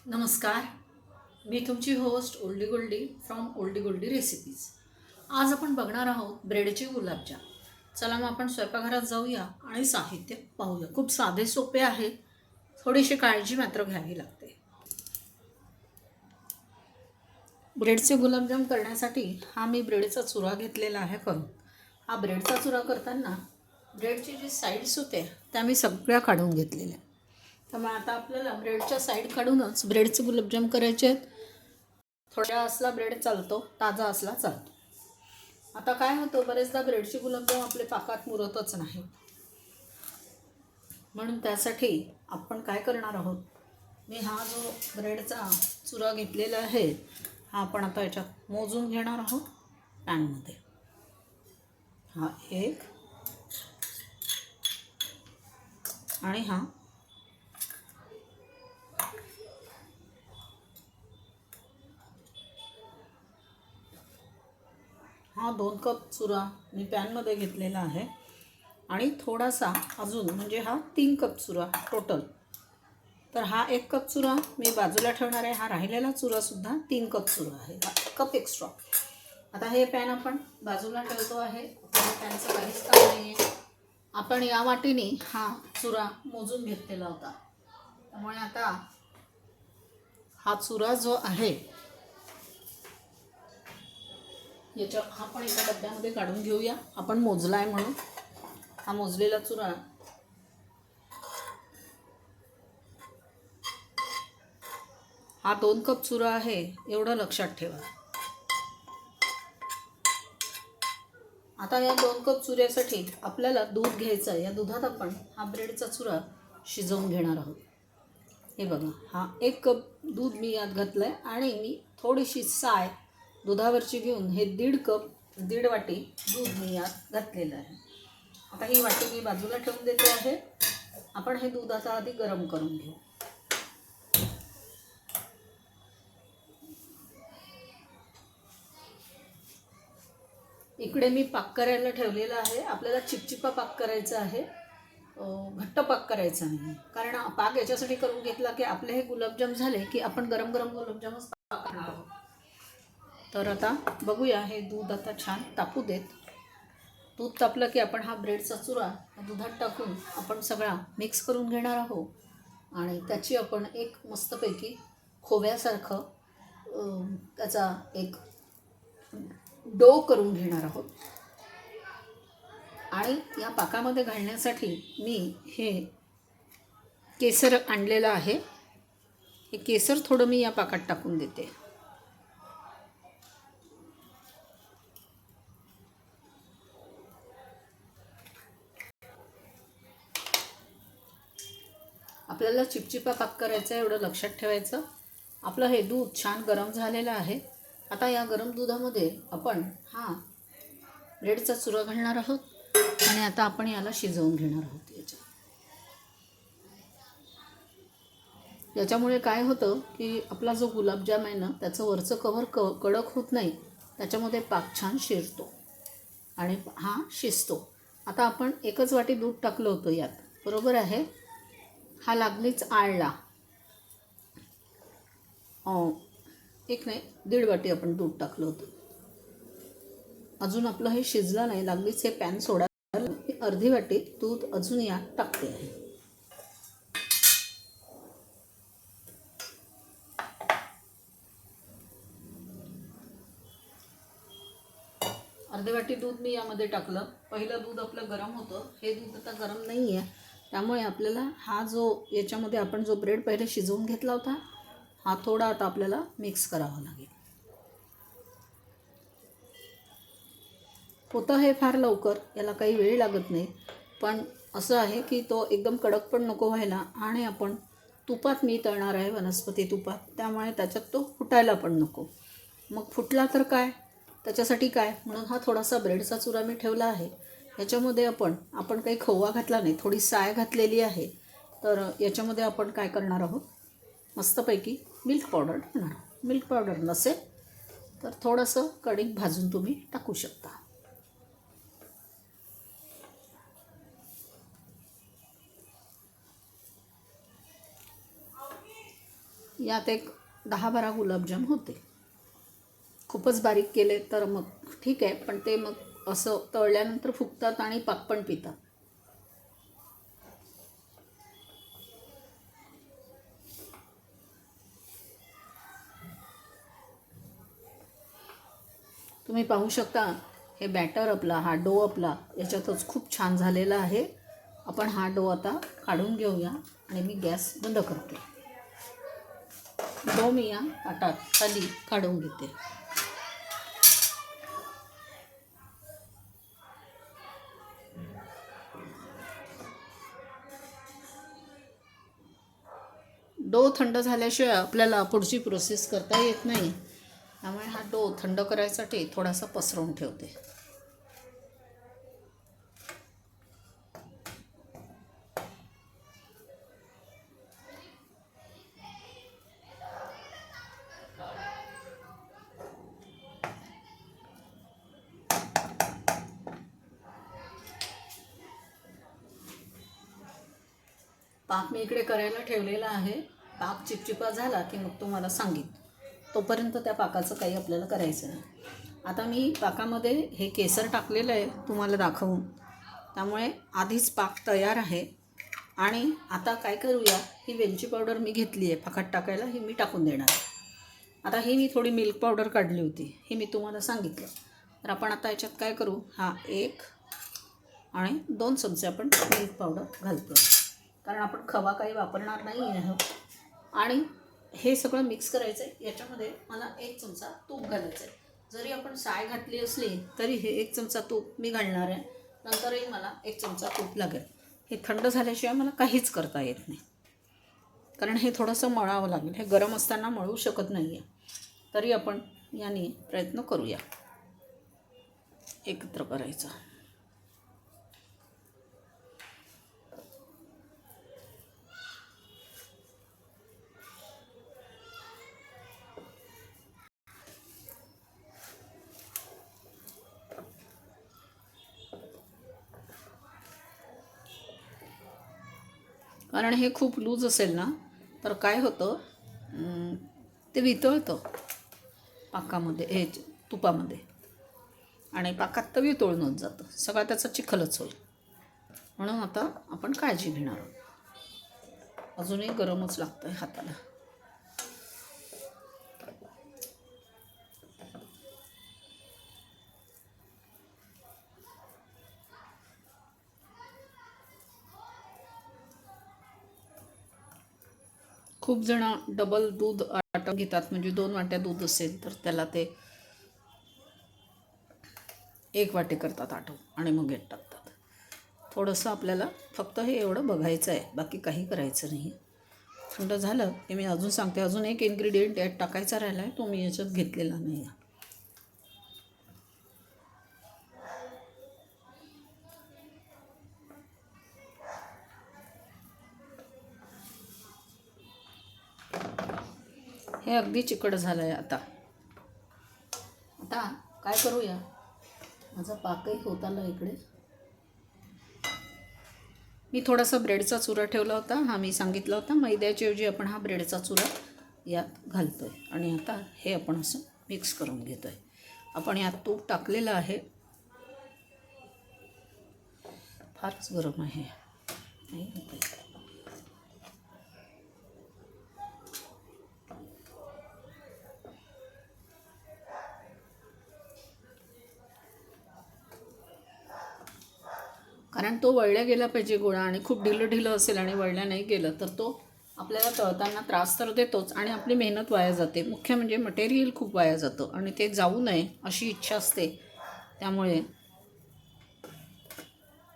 नमस्कार. मी तुमची होस्ट ओल्डी गोल्डी फ्रॉम ओल्डी गोल्डी रेसिपीज. आज आपण बघणार आहोत ब्रेडचे गुलाबजाम. चला मग आपण स्वयंपाकघरात जाऊया आणि साहित्य पाहूया. खूप साधे सोपे आहे, थोडीशी काळजी मात्र घ्यावी लागते. ब्रेडचे गुलाबजाम करण्यासाठी हा मी ब्रेडचा चुरा घेतलेला आहे करून. हा ब्रेडचा चुरा करताना ब्रेडची जी साईड्स होते त्या मी सगळ्या काढून घेतलेल्या. त्यामुळे आता आपल्याला ब्रेडच्या साईड काढूनच ब्रेडचे गुलाबजाम करायचे आहेत. थोडा असला ब्रेड चालतो, ताजा असला चालतो. आता काय होतं, बरेचदा ब्रेडचे गुलाबजाम आपले पाकात मुरतच नाही. म्हणून त्यासाठी आपण काय करणार आहोत, मी हा जो ब्रेडचा चुरा घेतलेला आहे हा आपण आता याच्यात मोजून घेणार आहोत पॅनमध्ये. हा एक आणि हा हा 2 कप चुरा मी पॅनमध्ये घेतलेला आहे आणि थोडासा अजून म्हणजे हा 3 कप चुरा टोटल. तर हा 1 कप चुरा मी बाजूला ठेवणार आहे. हा राहिलेला चुरासुद्धा 3 कप चुरा आहे, हा कप एक्स्ट्रा. आता हे पॅन आपण बाजूला ठेवतो आहे. पॅनचं काहीच काम नाही आहे. आपण या वाटीने हा चुरा मोजून घेतलेला होता. त्यामुळे आता हा चुरा जो आहे याच्या आपण एका डब्यामध्ये काढून घेऊया. आपण मोजला आहे म्हणून हा मोजलेला चुरा हा 2 कप चुरा आहे एवढं लक्षात ठेवा. आता या 2 कप चुऱ्यासाठी आपल्याला दूध घ्यायचं आहे. या दुधात आपण हा ब्रेडचा चुरा शिजवून घेणार आहोत. हे बघा, हा 1 कप दूध मी यात घातलं आहे आणि मी थोडीशी साय दुधावरची घेऊन हे 1.5 वाटी दूध मी यात घातलेलं आहे. आता ही वाटी मी बाजूला ठेवून देते आहे. आपण हे दूध आता आधी गरम करून घेऊ. इकडे मी पाक करायला ठेवलेला आहे. आपल्याला चिपचिपा पाक करायचा आहे, घट्ट पाक करायचा नाही. कारण पाक याच्यासाठी करून घेतला की आपले हे गुलाबजाम झाले की आपण गरम गरम गुलाबजामच पाक करणार आहोत. तर आता बघूया, हे दूध आता छान तापू देत. दूध तापलं की आपण हा ब्रेडचा चुरा दुधात टाकून आपण सगळा मिक्स करून घेणार आहोत आणि त्याची आपण एक मस्तपैकी खोव्यासारखं त्याचा एक डो करून घेणार आहोत. आणि या पाकामध्ये घालण्यासाठी मी हे केसर आणलेलं आहे. हे केसर थोडं मी या पाकात टाकून देते. आपल्याला चिपचिपा पाक करायचा आहे एवढं लक्षात ठेवायचं. आपलं हे दूध छान गरम झालेलं आहे. आता या गरम दुधामध्ये आपण हा ब्रेडचा चुरा घालणार आहोत आणि आता आपण याला शिजवून घेणार आहोत. याच्यामुळे काय होतं की आपला जो गुलाबजाम आहे ना त्याचं वरचं कव्हर कडक होत नाही, त्याच्यामध्ये पाक छान शिरतो आणि हा शिजतो. आता आपण 1च वाटी दूध टाकलं होतं यात, बरोबर आहे. हा लागलीच आळला 1 नाही 1.5 वाटी आपण दूध टाकलं होतं. अजून आपलं हे शिजलं नाही, लागलीच हे पॅन सोडायला. 1/2 वाटी दूध अजून यात टाकते आहे. अर्धी वाटी दूध मी यामध्ये टाकलं. पहिलं दूध आपलं गरम होतं, हे दूध आता गरम नाही आहे. त्यामुळे आपल्याला हा जो याच्यामध्ये आपण जो ब्रेड पहिले शिजवून घेतला होता हा थोडा आता आपल्याला मिक्स करावा लागेल. होतं हे फार लवकर, याला काही वेळ लागत नाही. पण असं आहे की तो एकदम कडक पण नको व्हायला आणि आपण तुपात मी तळणार आहे, वनस्पती तुपात. त्यामुळे त्याच्यात तो फुटायला पण नको. मग फुटला तर काय, त्याच्यासाठी काय, म्हणून हा थोडासा ब्रेडचा चुरा मी ठेवला आहे. याच्यामध्ये आपण काही खोवा घातला नाही, थोडी साय घातलेली आहे. तर याच्यामध्ये आपण काय करणार आहोत, मस्तपैकी मिल्क पावडर टाकणार आहोत. मिल्क पावडर नसेल तर थोडंसं कढीत भाजून तुम्ही टाकू शकता. यात एक 10-12 गुलाबजाम होते. खूपच बारीक केले तर मग ठीक आहे, पण ते मग असं तळल्यानंतर फुगतात आणि पाक पण पितात. तुम्ही पाहू शकता हे बॅटर आपला, हा डो आपला याच्यातच खूप छान झालेला आहे. आपण हा डो आता काढून घेऊया आणि मी गॅस बंद करते. डो मी या ताटात खाली काढून घेते. डो थंड झाल्याशिवाय आपल्याला पुढची प्रोसेस करता येत नाही. त्यामुळे हा डो थंड करायसाठी थोडासा पसरवून ठेवते. पाक मी इकडे करायला ठेवलेला आहे. पाक चिपचिपा झाला की मग तुम्हाला सांगेन. तोपर्यंत त्या पाकाचं काही आपल्याला करायचं नाही. आता मी पाकामध्ये हे केसर टाकलेलं आहे तुम्हाला दाखवून. त्यामुळे आधीच पाक तयार आहे. आणि आता काय करूया, ही वेलची पावडर मी घेतली आहे पाकात टाकायला, ही मी टाकून देणार आहे. आता ही मी थोडी मिल्क पावडर काढली होती, ही मी तुम्हाला सांगितलं. तर आपण आता याच्यात काय करू, हा 1 आणि 2 चमचे आपण मिल्क पावडर घालतो, कारण आपण खवा काही वापरणार नाही आहे. आणि हे सगळं मिक्स करायचं आहे. याच्यामध्ये मला 1 चमचा तूप घालायचं आहे. जरी आपण साय घातली असली तरी हे 1 चमचा तूप मी घालणार आहे. नंतरही मला 1 चमचा तूप लागेल. हे थंड झाल्याशिवाय मला काहीच करता येत नाही, कारण हे थोडंसं मळावं लागेल. हे गरम असताना मळू शकत नाही आहे. तरी आपण याने प्रयत्न करूया एकत्र करायचा. कारण हे खूप लूज असेल ना तर काय होतं, ते वितळतं पाकामध्ये, हे तुपामध्ये, आणि पाकात तर वितळूनच जातं. सगळा त्याचा चिखलच होईल. म्हणून आता आपण काळजी घेणार आहोत. अजूनही गरमच लागतं आहे हाताला. खूप जण डबल दूध आटवून घेतात, म्हणजे 2 वाट्या दूध असेल तर त्याला ते 1 वाटी करतात आटवून आणि मग घेत टाकतात. थोडंसं आपल्याला फक्त हे एवढं बघायचं आहे, बाकी काही करायचं नाही. थंड झालं की मी अजून सांगते, अजून एक इन्ग्रेडियंट यात टाकायचा राहिला आहे, तो मी याच्यात घेतलेला नाही आहे. हे अगदी चिकट झालं आहे. आता काय करूया, माझा पाकही होत आला इकडे. मी थोडासा ब्रेडचा चुरा ठेवला होता, हा मी सांगितला होता. मैद्याच्याऐवजी आपण हा ब्रेडचा चुरा यात घालतो आहे. आणि आता हे आपण असं मिक्स करून घेतो आहे. आपण यात तूप टाकलेलं आहे. फारच गरम आहे, नाही होत. कारण तो वळल्या गेला पाहिजे गोळा, आणि खूप ढिलं असेल आणि वळल्या नाही गेलं तर तो आपल्याला तळताना त्रास तर देतोच आणि आपली मेहनत वाया जाते. मुख्य म्हणजे मटेरियल खूप वाया जातं आणि ते जाऊ नये अशी इच्छा असते. त्यामुळे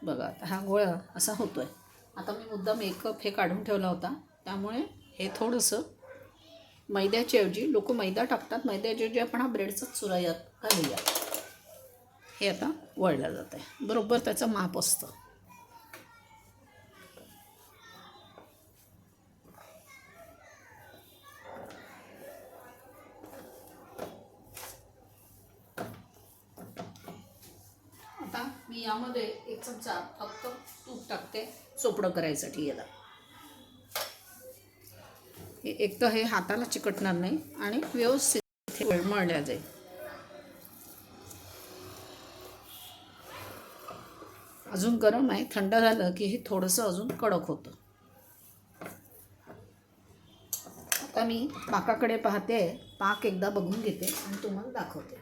बघा आता हा गोळा असा होतो आहे. आता मी मुद्दाम 1 कप हे काढून ठेवला होता, त्यामुळे हे थोडंसं मैद्याच्याऐवजी, लोक मैदा टाकतात, मैद्याच्याऐवजी आपण हा ब्रेडचा चुरा यात घालूया. हे आता वळलं जातं आहे, बरोबर त्याचं माप असतं. आता मी यामध्ये 1 चमचा फक्त तूप टाकते चोपडं करायसाठी याला. एक तर हे हाताला चिकटणार नाही आणि व्यवस्थित मळल्या जाईल. अजून गरम आहे, थंड झालं की हे थोडंसं अजून कडक होतं. आता मी पाकाकडे पाहते, पाक एकदा बघून घेते आणि तुम्हाला दाखवते.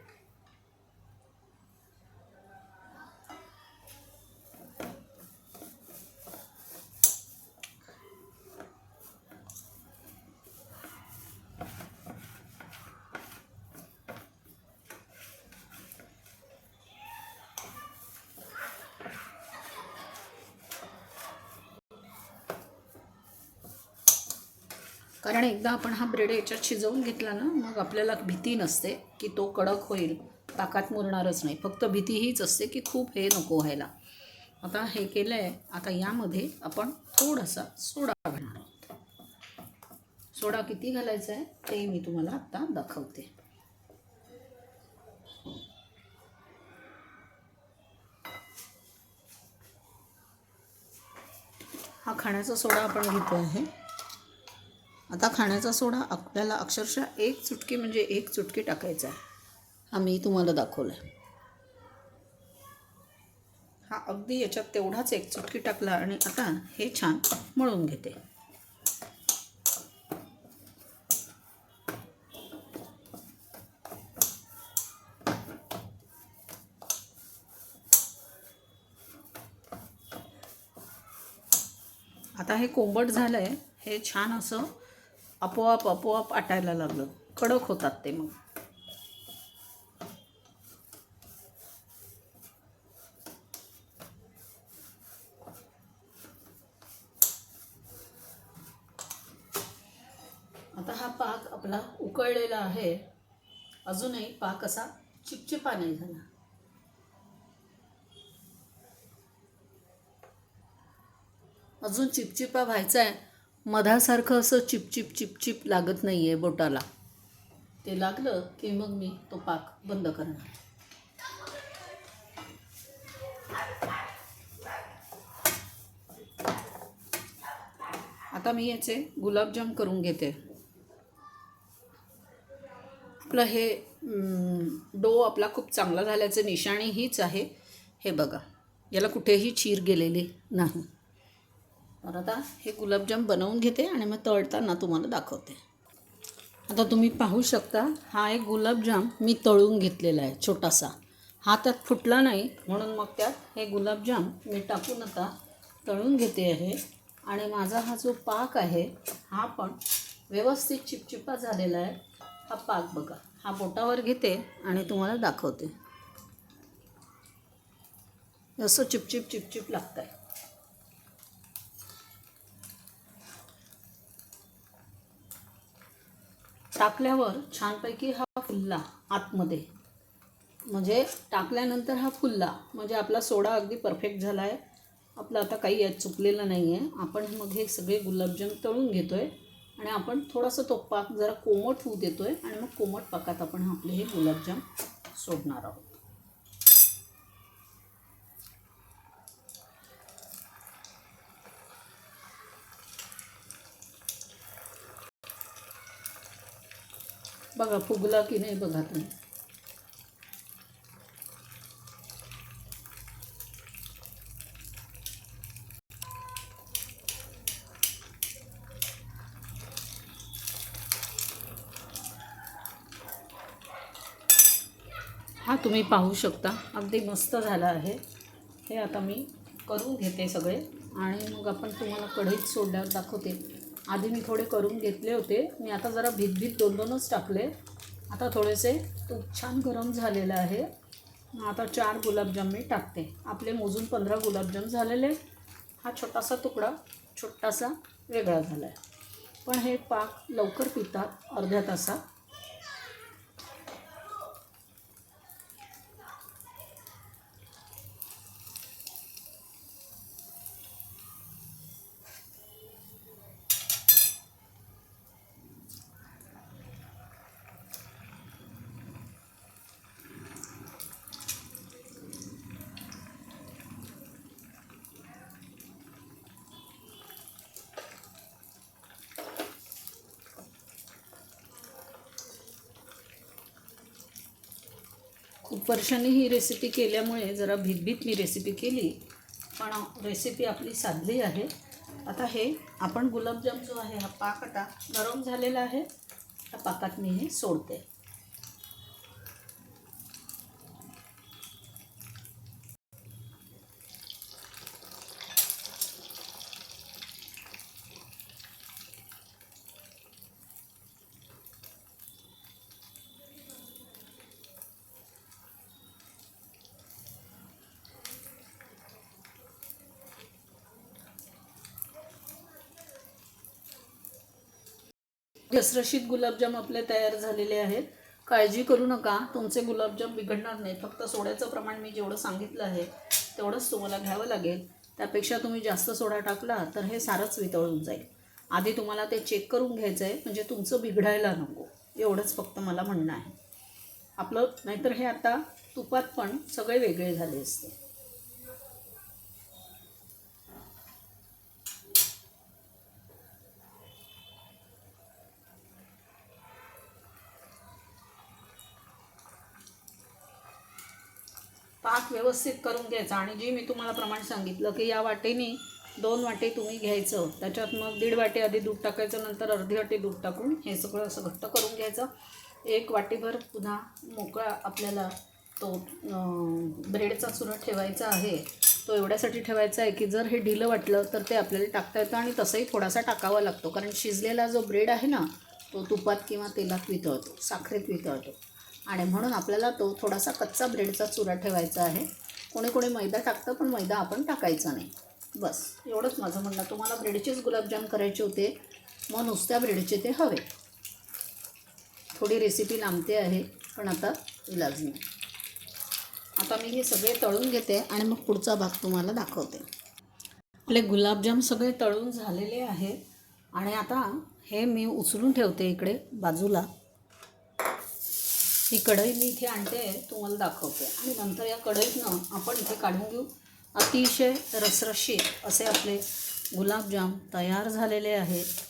कारण एकदा आपण हा ब्रेड याच्यात शिजवून घेतला ना, मग आपल्याला भीती नसते की तो कडक होईल, पाकात मुरणारच नाही. फक्त भीती हीच असते की खूप हे नको व्हायला. आता हे केलं आहे. आता यामध्ये आपण थोडासा सोडा घालणार आहोत. सोडा किती घालायचा आहे ते मी तुम्हाला आत्ता दाखवते. हा खाण्याचा सोडा आपण घेतो आहे. आता खाण्याचा सोडा आपल्याला अक्षरशः एक चुटकी म्हणजे एक चुटकी टाकायचा आहे. हा मी तुम्हाला दाखवला आहे. हा अगदी याच्यात तेवढाच एक चुटकी टाकला आणि आता हे छान मळून घेते. आता हे कोंबट झालं आहे. हे छान असं आपोआप आटायला लागलं. कडक होतात ते मग. आता हा पाक आपला उकळलेला आहे. अजूनही पाक असा चिपचिपा नाही झाला. अजून चिपचिपा व्हायचा आहे. मधासारखं असं चिपचिप लागत नाही आहे बोटाला. ते लागलं की मग मी तो पाक बंद करणार. आता मी याचे गुलाबजाम करून घेते. आपलं हे डो आपला खूप चांगला झाल्याचं निशाणी हीच आहे. हे बघा, याला कुठेही चीर गेलेली नाही. तर आता हे गुलाबजाम बनवून घेते आणि मग तळताना तुम्हाला दाखवते. आता तुम्ही पाहू शकता, हा एक गुलाबजाम मी तळून घेतलेला आहे छोटासा. हा त्यात फुटला नाही म्हणून मग त्यात हे गुलाबजाम मी टाकून आता तळून घेते आहे. आणि माझा हा जो पाक आहे हा पण व्यवस्थित चिपचिपा झालेला आहे. हा पाक बघा, हा बोटावर घेते आणि तुम्हाला दाखवते. असं चिपचिप लागतं आहे. टाकल्यावर छानपैकी हा फुलला आतमध्ये, म्हणजे टाकल्यानंतर हा फुलला म्हणजे आपला सोडा अगदी परफेक्ट झाला आहे. आपलं आता काही यात चुकलेलं नाही आहे. आपण मग हे सगळे गुलाबजाम तळून घेतो आहे आणि आपण थोडासा तो पाक जरा कोमट होऊ देतो आहे आणि मग कोमट पाकात आपण आपले हे गुलाबजाम सोडणार आहोत. बघा फुगला की नाही बघा तुम्ही. हा तुम्ही पाहू शकता अगदी मस्त झाला आहे. हे आता मी करून घेते सगळे आणि मग आपण तुम्हाला कढईत सोडल्यावर दाखवते. आधी मी थोडे करून घेतले होते. मी आता जरा भीत दोनच टाकले. आता थोडेसे तूप छान गरम झालेलं आहे. आता 4 गुलाबजाम मी टाकते. आपले मोजून 15 गुलाबजाम झालेले. हा छोटासा तुकडा छोटासा वेगळा झाला आहे. पण हे पाक लवकर पितात अर्ध्या तासात. खूप वर्षांनी ही रेसिपी केल्यामुळे जरा भीतभीत मी रेसिपी केली, पण रेसिपी आपली साधली आहे. आता हे आपण गुलाबजाम जो आहे हा पाक आता गरम झालेला आहे, त्या पाकात मी हे सोडते. रसरशीत गुलाबजाम आपले तयार झालेले आहेत. काळजी करू नका, तुमचे गुलाबजाम बिघडणार नाही. फक्त सोड्याचं प्रमाण मी जेवढं सांगितलं आहे तेवढंच तुम्हाला घ्यावं लागेल. त्यापेक्षा तुम्ही जास्त सोडा टाकला तर हे सारंच वितळून जाईल. आधी तुम्हाला ते चेक करून घ्यायचं आहे, म्हणजे तुमचं बिघडायला नको. एवढंच फक्त मला म्हणणं आहे आपलं. नाहीतर हे आता तुपात पण सगळे वेगळे झाले असते. पाक व्यवस्थित करून घ्यायचा. आणि जे मी तुम्हाला प्रमाण सांगितलं की या वाटेने 2 वाटे तुम्ही घ्यायचं, त्याच्यात मग 1.5 वाटे आधी दूध टाकायचं, नंतर अर्धी वाटी दूध टाकून हे सगळं असं घट्ट करून घ्यायचं. 1 वाटीभर पुन्हा मोकळा आपल्याला तो ब्रेडचा चुरा ठेवायचा आहे. तो एवढ्यासाठी ठेवायचा आहे की जर हे ढिलं वाटलं तर ते आपल्याला टाकता येतं, आणि तसंही थोडासा टाकावा लागतो, कारण शिजलेला जो ब्रेड आहे ना तो तुपात किंवा तेलात वितळतो, साखरेत वितळतो, आणि म्हणून आपल्याला तो थोडासा कच्चा ब्रेडचा चुरा ठेवायचा आहे. कोणी कोणी मैदा टाकतं, पण मैदा आपण टाकायचा नाही. बस एवढंच माझं म्हणणं. तुम्हाला ब्रेडचेच गुलाबजाम करायचे होते, मग नुसत्या ब्रेडचे ते हवे. थोडी रेसिपी लांबते आहे, पण आता इलाज नाही. आता मी हे सगळे तळून घेते आणि मग पुढचा भाग तुम्हाला दाखवते. आपले गुलाबजाम सगळे तळून झालेले आहे, आणि आता हे मी उचलून ठेवते इकडे बाजूला. ही कढई मी इथे आणते, तुम्हाला दाखवते, आणि नंतर या कढईतनं आपण इथे काढून घेऊ. अतिशय रसरशीत असे आपले गुलाबजाम तयार झालेले आहेत.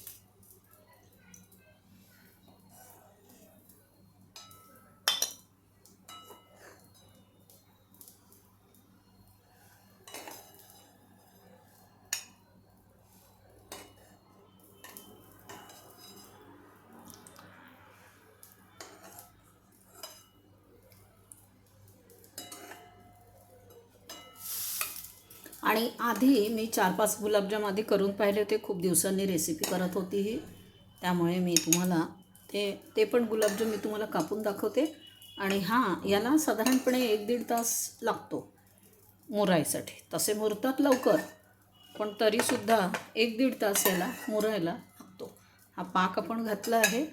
आणि आधी मी 4-5 गुलाबजाम आधी करून पाहिले होते. खूप दिवसांनी रेसिपी करत होती ही, त्यामुळे मी तुम्हाला ते पण गुलाबजाम मी तुम्हाला कापून दाखवते. आणि हां, याला साधारणपणे 1-1.5 तास लागतो मुरायसाठी. तसे मुरतात लवकर, पण तरीसुद्धा 1-1.5 तास याला मुरायला लागतो. हा पाक आपण घातला आहे.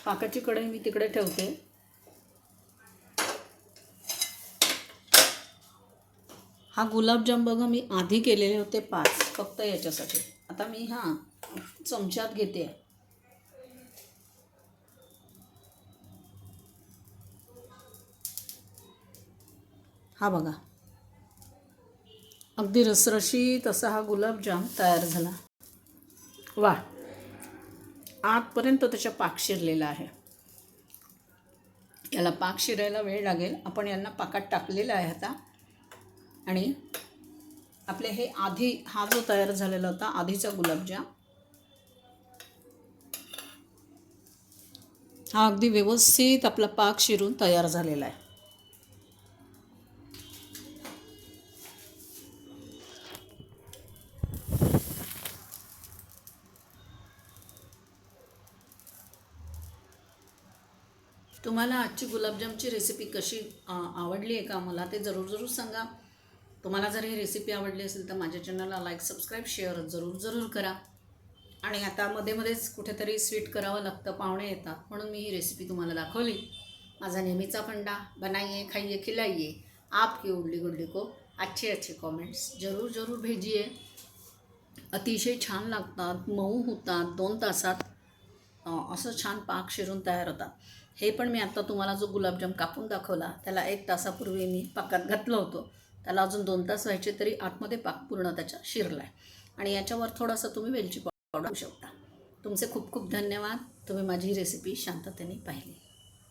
पाकाची कढई मी तिकडे ठेवते. हा गुलाबजाम बघा मी आधी केलेले होते 5, फक्त याच्यासाठी. आता मी चमच्यात घेते. हा बघा, अगदी रसरशीत असा हा गुलाबजाम तयार झाला. वा, आतपर्यंत त्याच्या पाक शिरलेला आहे. याला पाक शिरायला वेळ लागेल. आपण यांना पाकात टाकलेला आहे आता. आणि आपले हे आधी हा जो तयार झालेला होता आधीचा गुलाबजाम, हा अगदी व्यवस्थित आपला पाक शिरून तयार झालेला आहे. तुम्हाला आजची गुलाबजामची रेसिपी कशी आवडली आहे का, मला ते जरूर सांगा. तुम्हाला जर ही रेसिपी आवडली असेल तर माझ्या चॅनलला लाईक, सबस्क्राईब, शेअर जरूर करा. आणि आता मध्येच कुठेतरी स्वीट करावं लागतं, पाहुणे येतात, म्हणून मी ही रेसिपी तुम्हाला दाखवली. माझा नेहमीचा फंडा, बनाइए, खाइए, खिलाइए, आपकी उडली गुडली को अच्छे कमेंट्स जरूर भेजिए. अतिशय छान लागतात, मऊ होतात, 2 तासात असं छान पाक शिरून तयार होतात. हे पण मी आता तुम्हाला जो गुलाबजाम कापून दाखवला त्याला 1 तासापूर्वी मी पाकात घातलं होतं. त्याला अजून 2 तास व्हायचे, तरी आतमध्ये पाक पूर्ण त्याच्या शिरला आहे. आणि याच्यावर थोडासा तुम्ही वेलची पावडर टाकू शकता. तुमचे खूप धन्यवाद. तुम्ही माझी रेसिपी शांततेने पाहिली.